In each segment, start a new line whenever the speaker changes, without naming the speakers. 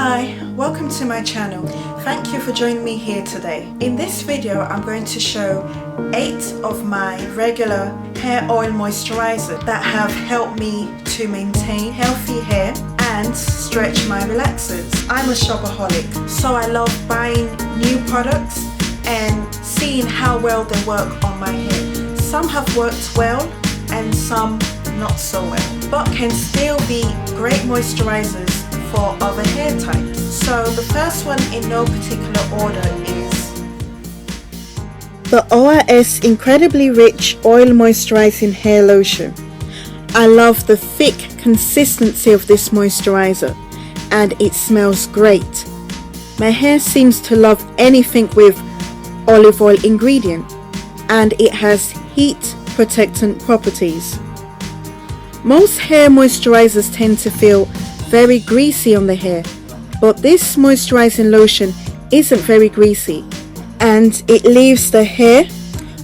Hi, welcome to my channel. Thank you for joining me here today. In this video I'm going to show 8 of my regular hair oil moisturizer that have helped me to maintain healthy hair and stretch my relaxers. I'm a shopaholic, so I love buying new products and seeing how well they work on my hair. Some have worked well and some not so well, but can still be great moisturizers for other hair types. So the first one in no particular order is the ORS Incredibly Rich Oil Moisturizing Hair Lotion. I love the thick consistency of this moisturizer and it smells great. My hair seems to love anything with olive oil ingredient and it has heat protectant properties. Most hair moisturizers tend to feel very greasy on the hair, but this moisturizing lotion isn't very greasy and it leaves the hair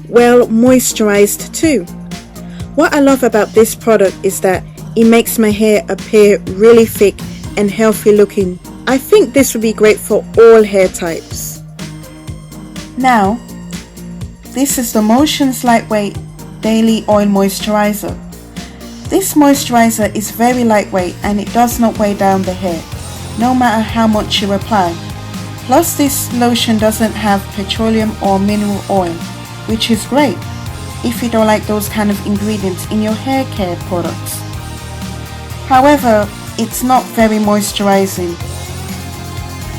well moisturized too. What I love about this product is that it makes my hair appear really thick and healthy looking. I think this would be great for all hair types. Now, this is the Motion's Lightweight Daily Oil Moisturizer. This moisturizer is very lightweight and it does not weigh down the hair, no matter how much you apply. Plus this lotion doesn't have petroleum or mineral oil, which is great if you don't like those kind of ingredients in your hair care products. However, it's not very moisturizing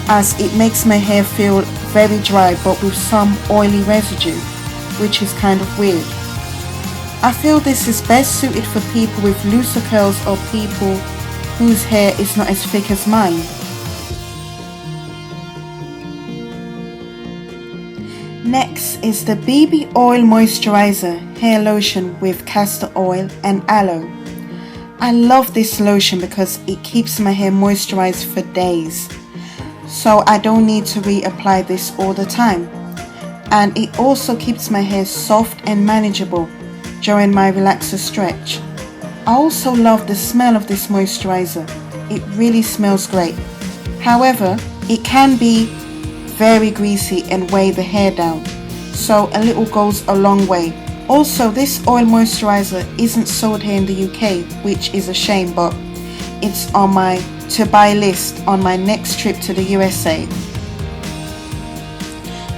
as it makes my hair feel very dry but with some oily residue, which is kind of weird. I feel this is best suited for people with looser curls or people whose hair is not as thick as mine. Next is the BB Oil Moisturizer Hair Lotion with Castor Oil and Aloe. I love this lotion because it keeps my hair moisturized for days, so I don't need to reapply this all the time. And it also keeps my hair soft and manageable during my relaxer stretch. I also love the smell of this moisturizer. It really smells great. However, it can be very greasy and weigh the hair down, so a little goes a long way. Also, this oil moisturizer isn't sold here in the UK, which is a shame, but it's on my to buy list on my next trip to the USA.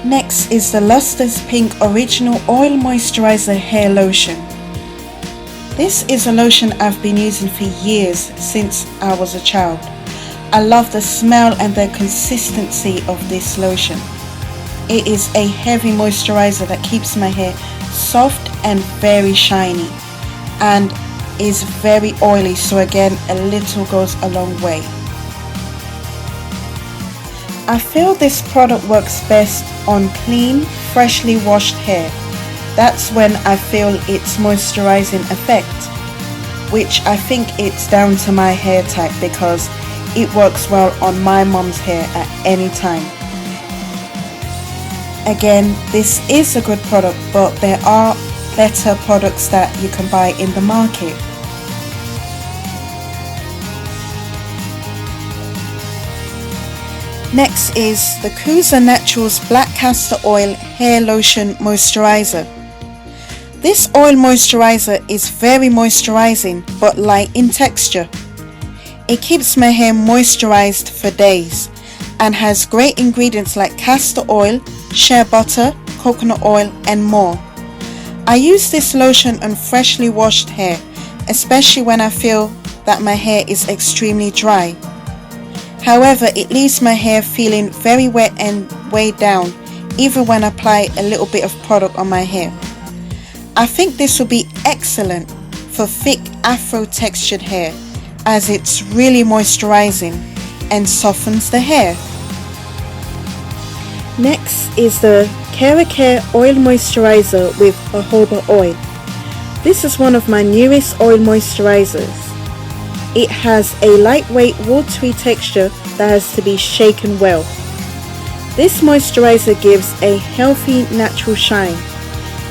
Next is the Lustrous Pink Original Oil Moisturizer Hair Lotion. This is a lotion I've been using for years, since I was a child. I love the smell and the consistency of this lotion. It is a heavy moisturizer that keeps my hair soft and very shiny and is very oily, so again a little goes a long way. I feel this product works best on clean, freshly washed hair. That's when I feel its moisturizing effect, which I think it's down to my hair type because it works well on my mom's hair at any time. Again, this is a good product, but there are better products that you can buy in the market. Next is the Kuza Naturals Black Castor Oil Hair Lotion Moisturizer. This oil moisturizer is very moisturizing but light in texture. It keeps my hair moisturized for days and has great ingredients like castor oil, shea butter, coconut oil and more. I use this lotion on freshly washed hair, especially when I feel that my hair is extremely dry. However, it leaves my hair feeling very wet and weighed down even when I apply a little bit of product on my hair. I think this will be excellent for thick afro textured hair as it's really moisturizing and softens the hair. Next is the KeraCare Oil Moisturiser with Jojoba Oil. This is one of my newest oil moisturizers. It has a lightweight watery texture that has to be shaken well. This moisturizer gives a healthy natural shine,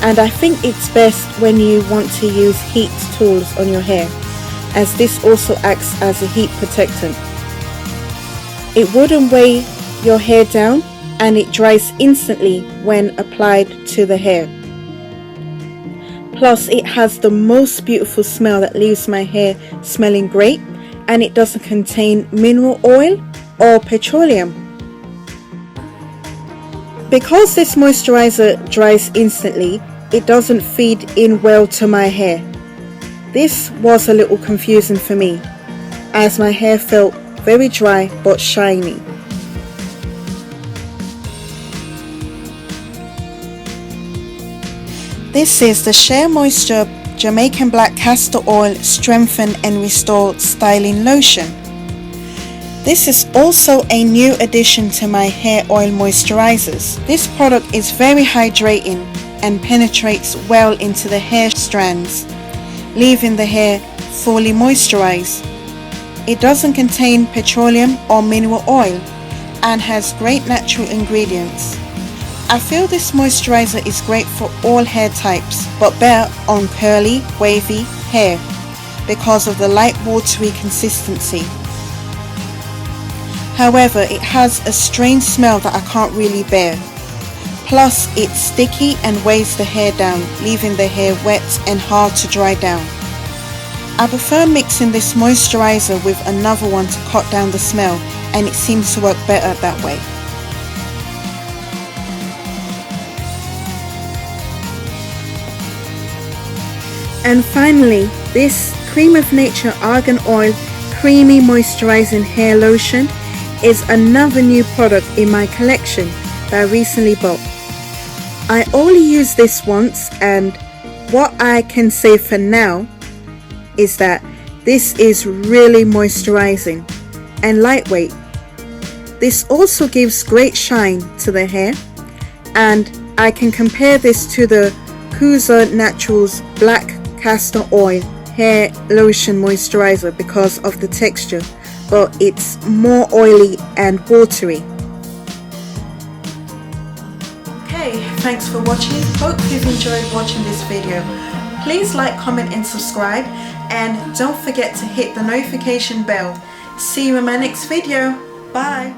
and I think it's best when you want to use heat tools on your hair, as this also acts as a heat protectant. It wouldn't weigh your hair down, and it dries instantly when applied to the hair. Plus it has the most beautiful smell that leaves my hair smelling great, and it doesn't contain mineral oil or petroleum. Because this moisturizer dries instantly, it doesn't feed in well to my hair. This was a little confusing for me, as my hair felt very dry but shiny. This is the Shea Moisture Jamaican Black Castor Oil Strengthen and Restore Styling Lotion. This is also a new addition to my hair oil moisturizers. This product is very hydrating and penetrates well into the hair strands, leaving the hair fully moisturized. It doesn't contain petroleum or mineral oil and has great natural ingredients. I feel this moisturizer is great for all hair types, but better on curly, wavy hair because of the light watery consistency. However, it has a strange smell that I can't really bear. Plus, it's sticky and weighs the hair down, leaving the hair wet and hard to dry down. I prefer mixing this moisturizer with another one to cut down the smell, and it seems to work better that way. And finally, this Cream of Nature Argan Oil Creamy Moisturizing Hair Lotion is another new product in my collection that I recently bought. I only used this once, and what I can say for now is that this is really moisturizing and lightweight. This also gives great shine to the hair, and I can compare this to the Kuza Naturals Black Castor Oil Hair Lotion Moisturizer because of the texture, but it's more oily and watery. Okay, thanks for watching. Hope you've enjoyed watching this video. Please like, comment and subscribe, and don't forget to hit the notification bell. See you in my next video. Bye.